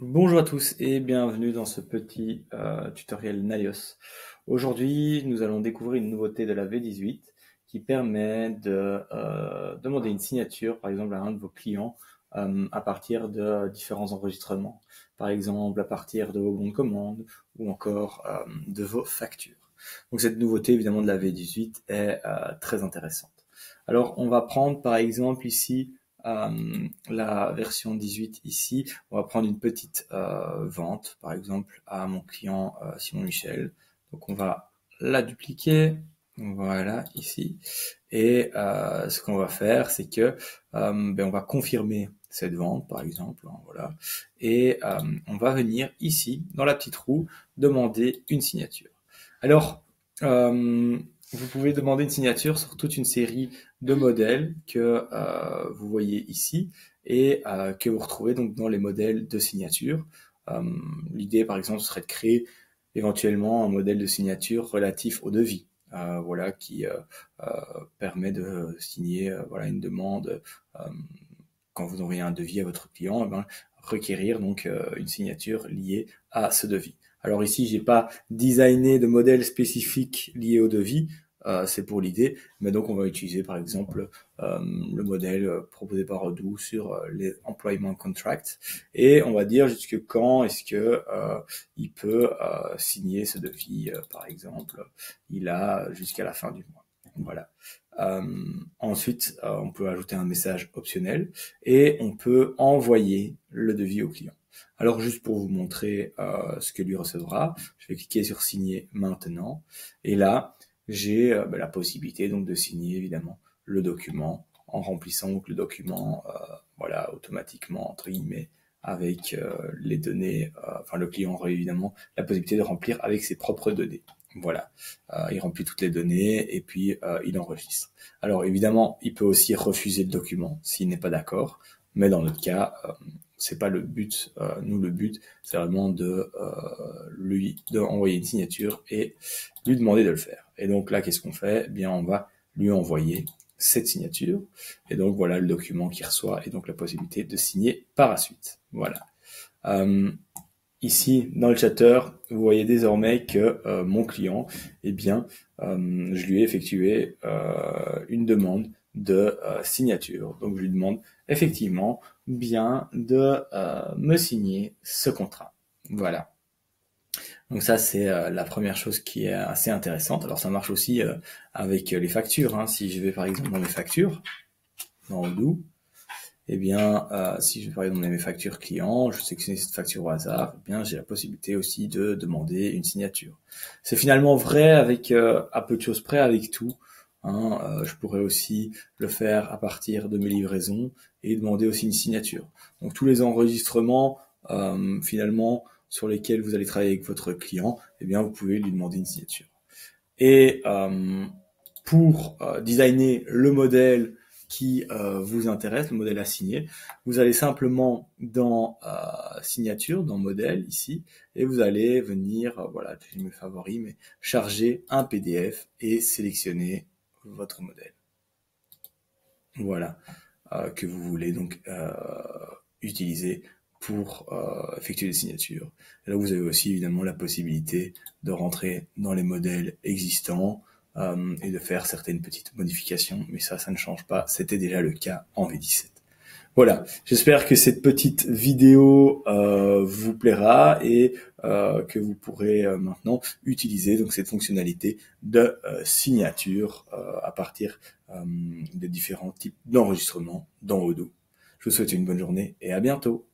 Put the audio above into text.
Bonjour à tous et bienvenue dans ce petit tutoriel Naïos. Aujourd'hui, nous allons découvrir une nouveauté de la V18 qui permet de demander une signature, par exemple, à un de vos clients à partir de différents enregistrements, par exemple à partir de vos bons de commande ou encore de vos factures. Donc cette nouveauté, évidemment, de la V18 est très intéressante. Alors, on va prendre par exemple ici la version 18 ici. On va prendre une petite vente, par exemple, à mon client Simon Michel. Donc on va la dupliquer, voilà, ici. Et ce qu'on va faire, c'est que on va confirmer cette vente, par exemple, hein, voilà. Et on va venir ici, dans la petite roue, demander une signature. Alors, vous pouvez demander une signature sur toute une série de modèles que vous voyez ici et que vous retrouvez donc dans les modèles de signature. Euh, L'idée, par exemple, serait de créer éventuellement un modèle de signature relatif au devis, voilà, qui euh, permet de signer voilà une demande quand vous envoyez un devis à votre client, requérir donc une signature liée à ce devis. Alors ici, j'ai pas designé de modèle spécifique lié au devis, c'est pour l'idée, mais donc on va utiliser par exemple le modèle proposé par Odoo sur les employment contracts et on va dire jusque quand est-ce que il peut signer ce devis, par exemple, il a jusqu'à la fin du mois. Voilà. Euh, Ensuite, on peut ajouter un message optionnel et on peut envoyer le devis au client. Alors juste pour vous montrer ce que lui recevra, je vais cliquer sur signer maintenant et là j'ai la possibilité donc de signer évidemment le document en remplissant donc le document voilà automatiquement entre guillemets avec les données, enfin le client aura évidemment la possibilité de remplir avec ses propres données. Voilà, il remplit toutes les données et puis il enregistre. Alors évidemment, il peut aussi refuser le document s'il n'est pas d'accord, mais dans notre cas, c'est pas le but. Nous, le but, c'est vraiment de lui de envoyer une signature et lui demander de le faire. Et donc là, qu'est-ce qu'on fait? Eh bien, on va lui envoyer cette signature et donc voilà le document qu'il reçoit et donc la possibilité de signer par la suite. Voilà. Euh, Ici, dans le chatter, vous voyez désormais que mon client, eh bien, je lui ai effectué une demande de signature. Donc, je lui demande effectivement bien de me signer ce contrat. Voilà. Donc ça, c'est la première chose qui est assez intéressante. Alors, ça marche aussi avec les factures, hein. Si je vais par exemple dans mes factures, dans Odoo, eh bien, si je vais par exemple donner mes factures clients, je sélectionne cette facture au hasard, eh bien, j'ai la possibilité aussi de demander une signature. C'est finalement vrai avec à peu de choses près avec tout. Hein, je pourrais aussi le faire à partir de mes livraisons et demander aussi une signature. Donc tous les enregistrements finalement sur lesquels vous allez travailler avec votre client, eh bien, vous pouvez lui demander une signature. Et pour designer le modèle qui vous intéresse, le modèle à signer, vous allez simplement dans signature, dans modèle ici, et vous allez venir, voilà, j'ai mes favoris, mais charger un PDF et sélectionner votre modèle. Voilà, que vous voulez donc utiliser pour effectuer des signatures. Et là, vous avez aussi évidemment la possibilité de rentrer dans les modèles existants et de faire certaines petites modifications, mais ça ne change pas. C'était déjà le cas en V17. Voilà, j'espère que cette petite vidéo vous plaira et que vous pourrez maintenant utiliser donc cette fonctionnalité de signature à partir de différents types d'enregistrements dans Odoo. Je vous souhaite une bonne journée et à bientôt.